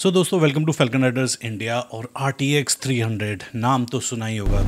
सो दोस्तों, welcome to Falcon Riders India और RTX 300 नाम तो सुना ही होगा।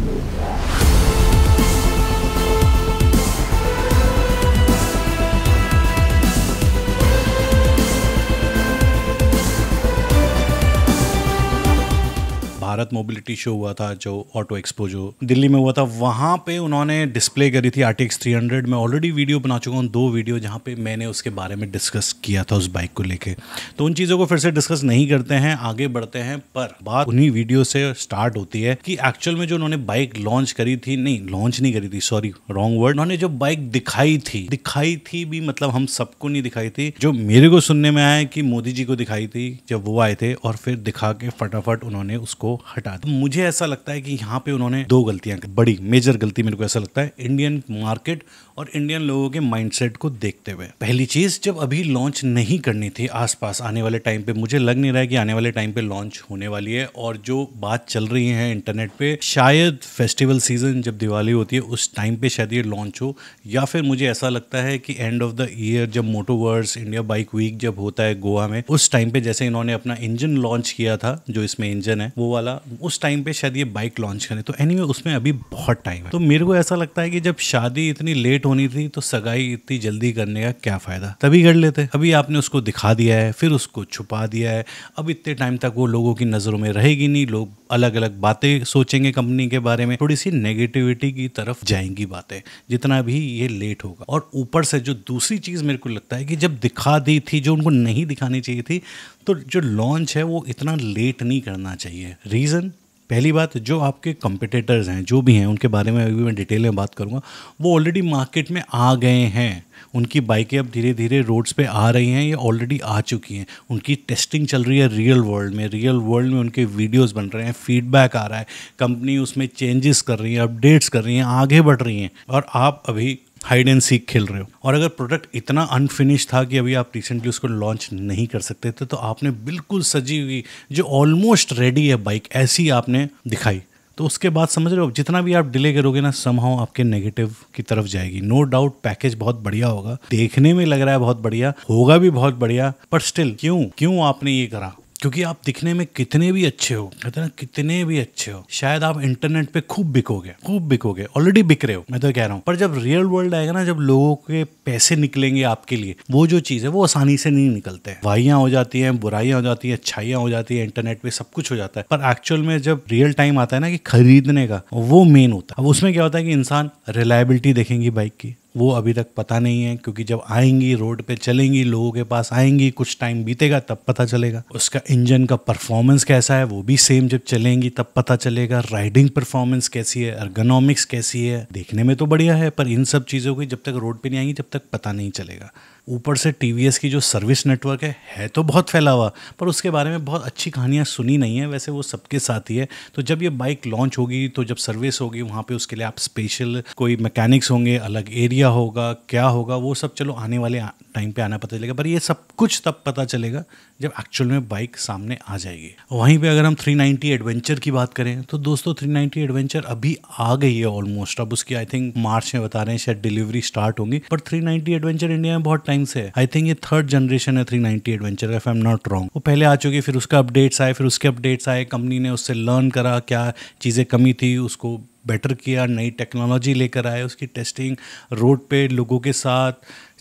भारत मोबिलिटी शो हुआ था, जो ऑटो एक्सपो जो दिल्ली में हुआ था, वहाँ पे उन्होंने डिस्प्ले करी थी RTX 300। मैं ऑलरेडी वीडियो बना चुका हूँ, 2 वीडियो जहाँ पे मैंने उसके बारे में डिस्कस किया था उस बाइक को लेके। तो उन चीज़ों को फिर से डिस्कस नहीं करते हैं, आगे बढ़ते हैं। पर बात उन्हीं वीडियो से स्टार्ट होती है कि एक्चुअल में जो उन्होंने बाइक लॉन्च करी थी, लॉन्च नहीं करी थी, सॉरी रॉन्ग वर्ड, उन्होंने जो बाइक दिखाई थी भी, मतलब हम सबको नहीं दिखाई थी। जो मेरे को सुनने में आया कि मोदी जी को दिखाई थी जब वो आए थे, और फिर दिखा के फटाफट उन्होंने उसको हटा दिया। मुझे ऐसा लगता है कि यहाँ पे उन्होंने 2 गलतियां की, बड़ी मेजर गलती मेरे को ऐसा लगता है, इंडियन मार्केट और इंडियन लोगों के माइंडसेट को देखते हुए। पहली चीज, जब अभी लॉन्च नहीं करनी थी आसपास आने वाले टाइम पे, मुझे लग नहीं रहा है कि आने वाले टाइम पे लॉन्च होने वाली है। और जो बात चल रही है इंटरनेट पे, शायद फेस्टिवल सीजन जब दिवाली होती है उस टाइम पे शायद ये लॉन्च हो, या फिर मुझे ऐसा लगता है कि एंड ऑफ द ईयर जब मोटोवर्स इंडिया बाइक वीक जब होता है गोवा में, उस टाइम पे जैसे इन्होंने अपना इंजन लॉन्च किया था, जो इसमें इंजन है वो वाला, उस टाइम पे शायद ये बाइक लॉन्च करें। तो एनीवे उसमें अभी बहुत टाइम है। तो मेरे को ऐसा लगता है कि जब शादी इतनी लेट होनी थी तो सगाई इतनी जल्दी करने का क्या फायदा, तभी कर लेते। अभी आपने उसको दिखा दिया है, फिर उसको छुपा दिया है। अब इतने टाइम तक वो लोगों की नजरों में रहेगी नहीं, लोग अलग अलग बातें सोचेंगे कंपनी के बारे में, थोड़ी सी नेगेटिविटी की तरफ जाएंगी बातें, जितना भी ये लेट होगा। और ऊपर से जो दूसरी चीज मेरे को लगता है कि जब दिखा दी थी जो उनको नहीं दिखानी चाहिए थी, तो जो लॉन्च है वो इतना लेट नहीं करना चाहिए। रीजन, पहली बात, जो आपके कंपिटिटर्स हैं जो भी हैं उनके बारे में अभी मैं डिटेल में बात करूंगा, वो ऑलरेडी मार्केट में आ गए हैं। उनकी बाइकें अब धीरे धीरे रोड्स पे आ रही हैं, ये ऑलरेडी आ चुकी हैं। उनकी टेस्टिंग चल रही है रियल वर्ल्ड में उनके वीडियोस बन रहे हैं, फीडबैक आ रहा है, कंपनी उसमें चेंजेस कर रही है, अपडेट्स कर रही हैं, आगे बढ़ रही हैं। और आप अभी हाइड एंड सीक खेल रहे हो। और अगर प्रोडक्ट इतना अनफिनिश था कि अभी आप रिसेंटली उसको लॉन्च नहीं कर सकते थे, तो आपने बिल्कुल सजी हुई जो ऑलमोस्ट रेडी है बाइक, ऐसी आपने दिखाई। तो उसके बाद समझ रहे हो, जितना भी आप डिले करोगे ना, समहाउ आपके नेगेटिव की तरफ जाएगी। नो डाउट पैकेज बहुत बढ़िया होगा, देखने में लग रहा है बहुत बढ़िया होगा, भी बहुत बढ़िया, पर स्टिल क्यों आपने ये करा? क्योंकि आप दिखने में कितने भी अच्छे हो, कहते हैं कितने भी अच्छे हो, शायद आप इंटरनेट पे खूब बिकोगे, ऑलरेडी बिक रहे हो, मैं तो कह रहा हूँ। पर जब रियल वर्ल्ड आएगा ना, जब लोगों के पैसे निकलेंगे आपके लिए, वो जो चीज़ है वो आसानी से नहीं निकलते। वाहियाँ हो जाती हैं, बुराइयाँ हो जाती हैं, अच्छाइयाँ हो जाती है, इंटरनेट पे सब कुछ हो जाता है। पर एक्चुअल में जब रियल टाइम आता है ना कि खरीदने का, वो मेन होता है। अब उसमें क्या होता है कि इंसान रिलायबिलिटी देखेंगी बाइक की, वो अभी तक पता नहीं है, क्योंकि जब आएंगी रोड पे चलेंगी, लोगों के पास आएंगी, कुछ टाइम बीतेगा तब पता चलेगा। उसका इंजन का परफॉर्मेंस कैसा है वो भी सेम जब चलेंगी तब पता चलेगा। राइडिंग परफॉर्मेंस कैसी है, एर्गोनॉमिक्स कैसी है, देखने में तो बढ़िया है, पर इन सब चीज़ों की जब तक रोड पे नहीं आएंगी जब तक पता नहीं चलेगा। ऊपर से TVS की जो सर्विस नेटवर्क है तो बहुत फैला हुआ, पर उसके बारे में बहुत अच्छी कहानियाँ सुनी नहीं है। वैसे वो सबके साथ ही है। तो जब ये बाइक लॉन्च होगी, तो जब सर्विस होगी वहाँ पे, उसके लिए आप स्पेशल कोई मैकेनिक्स होंगे, अलग एरिया होगा, क्या होगा, वो सब चलो आने वाले टाइम पे आना पता चलेगा। पर ये सब कुछ तब पता चलेगा जब एक्चुअल में बाइक सामने आ जाएगी। वहीं पे अगर हम 390 एडवेंचर की बात करें, तो दोस्तों 390 एडवेंचर अभी आ गई है ऑलमोस्ट। अब उसकी आई थिंक मार्च में बता रहे हैं शायद डिलीवरी स्टार्ट होंगी। पर 390 एडवेंचर इंडिया में बहुत टाइम से है। आई थिंक ये 3rd जनरेशन है 390 adventure, if I am not wrong. वो पहले आ चुकी, फिर उसका अपडेट्स आए, कंपनी ने उससे लर्न करा, क्या चीज़ें कमी थी उसको बेटर किया, नई टेक्नोलॉजी लेकर आए, उसकी टेस्टिंग रोड पे लोगों के साथ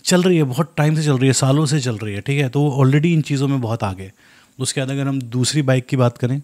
चल रही है, बहुत टाइम से चल रही है, सालों से चल रही है, ठीक है। तो ऑलरेडी इन चीज़ों में बहुत आगे। उसके बाद अगर हम दूसरी बाइक की बात करें,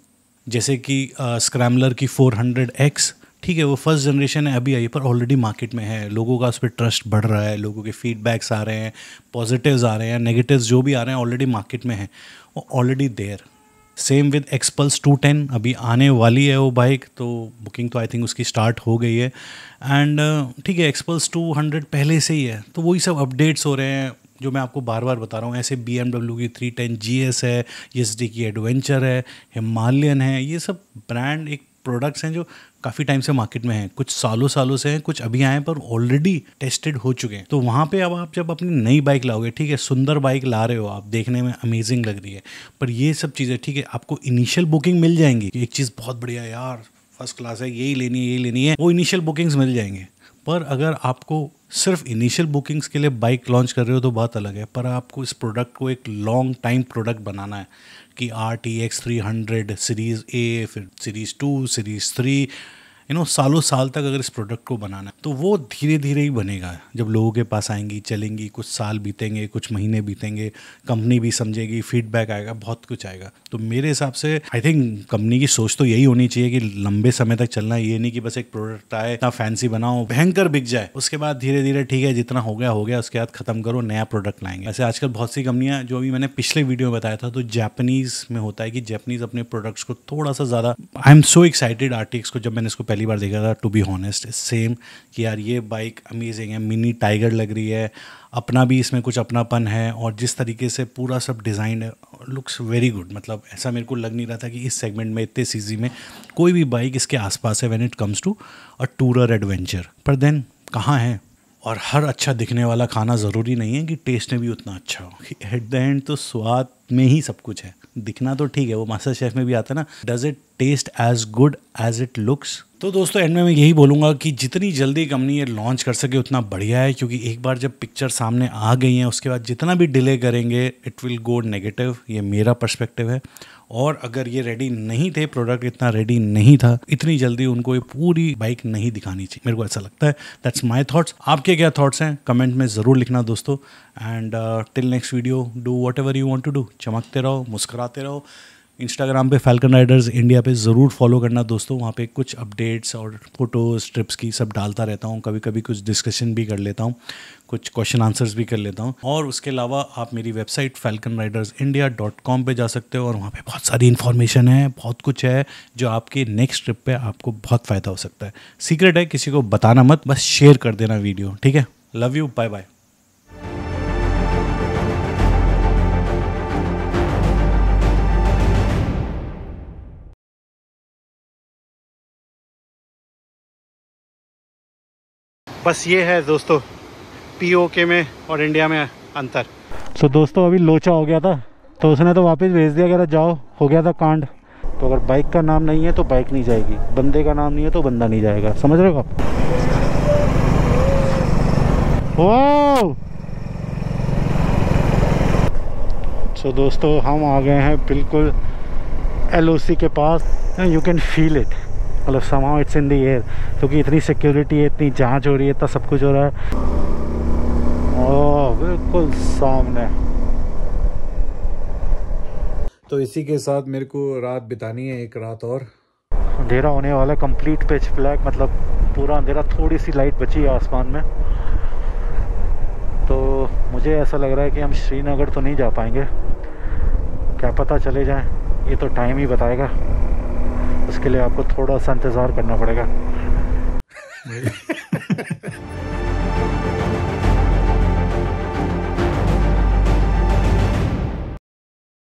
जैसे कि स्क्रैम्बलर की 400X, ठीक है, वो 1st जनरेशन है, अभी आई, पर ऑलरेडी मार्केट में है, लोगों का उस पर ट्रस्ट बढ़ रहा है, लोगों के फीडबैक्स आ रहे हैं, पॉजिटिव्स आ रहे हैं, नेगेटिव्स जो भी आ रहे हैं ऑलरेडी मार्केट में है, वो already there. Same with Xpulse 210, अभी आने वाली है वो बाइक, तो बुकिंग तो आई थिंक उसकी स्टार्ट हो गई है। एंड ठीक है, Xpulse 200 पहले से ही है, तो वही सब अपडेट्स हो रहे हैं जो मैं आपको बार बार बता रहा हूँ। ऐसे BMW की 310 GS है, ESD की एडवेंचर है, हिमालयन है, ये सब ब्रांड एक प्रोडक्ट्स हैं जो काफ़ी टाइम से मार्केट में हैं, कुछ सालों से हैं, कुछ अभी आए पर ऑलरेडी टेस्टेड हो चुके हैं। तो वहाँ पे अब आप जब अपनी नई बाइक लाओगे, ठीक है, सुंदर बाइक ला रहे हो आप, देखने में अमेजिंग लग रही है, पर ये सब चीज़ें, ठीक है, आपको इनिशियल बुकिंग मिल जाएंगी। एक चीज़ बहुत बढ़िया यार, फर्स्ट क्लास है, यही लेनी है, वो इनिशियल बुकिंग्स मिल जाएंगे। पर अगर आपको सिर्फ इनिशियल बुकिंग्स के लिए बाइक लॉन्च कर रहे हो तो बात अलग है, पर आपको इस प्रोडक्ट को एक लॉन्ग टाइम प्रोडक्ट बनाना है, कि RTX 300 सीरीज़ A, फिर सीरीज़ 2, सीरीज़ 3, सालों साल तक अगर इस प्रोडक्ट को बनाना है तो वो धीरे धीरे ही बनेगा। जब लोगों के पास आएंगी, चलेंगी, कुछ साल बीतेंगे, कुछ महीने बीतेंगे, कंपनी भी समझेगी, फीडबैक आएगा, बहुत कुछ आएगा। तो मेरे हिसाब से आई थिंक कंपनी की सोच तो यही होनी चाहिए कि लंबे समय तक चलना है। ये नहीं कि बस एक प्रोडक्ट आए, इतना फैंसी बनाओ, भयंकर बिक जाए, उसके बाद धीरे धीरे ठीक है जितना हो गया, उसके बाद खत्म करो, नया प्रोडक्ट लाएंगे। ऐसे आजकल बहुत सी कंपनियां, जो अभी मैंने पिछले वीडियो में बताया था, तो जापानीज में होता है कि जापानीज अपने प्रोडक्ट्स को थोड़ा सा ज़्यादा, I am so excited RTX को जब मैंने इसको पहली बार देखा था, टू बी हॉनेस्ट सेम, कि यार ये बाइक अमेजिंग है, मिनी टाइगर लग रही है, अपना भी इसमें कुछ अपनापन है, और जिस तरीके से पूरा सब डिज़ाइन है, लुक्स वेरी गुड। मतलब ऐसा मेरे को लग नहीं रहा था कि इस सेगमेंट में इतने सीजी में कोई भी बाइक इसके आसपास है when it comes to a tourer adventure. पर देन कहाँ है? और हर अच्छा दिखने वाला खाना ज़रूरी नहीं है कि टेस्ट में भी उतना अच्छा हो। एट द एंड तो स्वाद में ही सब कुछ है। दिखना तो ठीक है, वो मास्टर शेफ में भी आता है ना, does it taste as good as it looks. तो दोस्तों एंड में मैं यही बोलूँगा कि जितनी जल्दी कंपनी ये लॉन्च कर सके उतना बढ़िया है, क्योंकि एक बार जब पिक्चर सामने आ गई हैं उसके बाद जितना भी डिले करेंगे इट विल गो नेगेटिव। ये मेरा पर्सपेक्टिव है। और अगर ये रेडी नहीं थे, प्रोडक्ट इतना रेडी नहीं था, इतनी जल्दी उनको ये पूरी बाइक नहीं दिखानी चाहिए, मेरे को ऐसा लगता है। That's my thoughts. आपके क्या थॉट्स हैं कमेंट में ज़रूर लिखना दोस्तों। And till next video, do whatever you want to do. चमकते रहो, मुस्कुराते रहो। इंस्टाग्राम पे फैल्कन राइडर्स इंडिया पे ज़रूर फॉलो करना दोस्तों। वहाँ पे कुछ अपडेट्स और फोटोज़, ट्रिप्स की सब डालता रहता हूँ। कभी कभी कुछ डिस्कशन भी कर लेता हूँ, कुछ क्वेश्चन आंसर्स भी कर लेता हूँ। और उसके अलावा आप मेरी वेबसाइट falconridersindia.com पे जा सकते हो, और वहाँ पे बहुत सारी इन्फॉर्मेशन है, बहुत कुछ है जो आपके नेक्स्ट ट्रिप पे आपको बहुत फ़ायदा हो सकता है। सीक्रेट है, किसी को बताना मत, बस शेयर कर देना वीडियो, ठीक है। Love you, bye bye. बस ये है दोस्तों POK में और इंडिया में अंतर। तो दोस्तों अभी लोचा हो गया था, तो उसने तो वापस भेज दिया, कह रहा जाओ, हो गया था कांड। तो अगर बाइक का नाम नहीं है तो बाइक नहीं जाएगी, बंदे का नाम नहीं है तो बंदा नहीं जाएगा, समझ रहे हो आप? वाह! तो दोस्तों हम आ गए हैं बिल्कुल LOC के पास। यू कैन फील इट, मतलब somehow it's in the air, क्योंकि इतनी सिक्योरिटी है, इतनी जांच हो रही है, इतना सब कुछ हो रहा है। ओह बिल्कुल सामने। तो इसी के साथ मेरे को रात बितानी है, एक रात और। अंधेरा होने वाला है, कंप्लीट पिच ब्लैक, मतलब पूरा अंधेरा, थोड़ी सी लाइट बची है आसमान में। तो मुझे ऐसा लग रहा है कि हम श्रीनगर तो नहीं जा पाएंगे, क्या पता चले जाएं, ये तो टाइम ही बताएगा। उसके लिए आपको थोड़ा सा इंतज़ार करना पड़ेगा।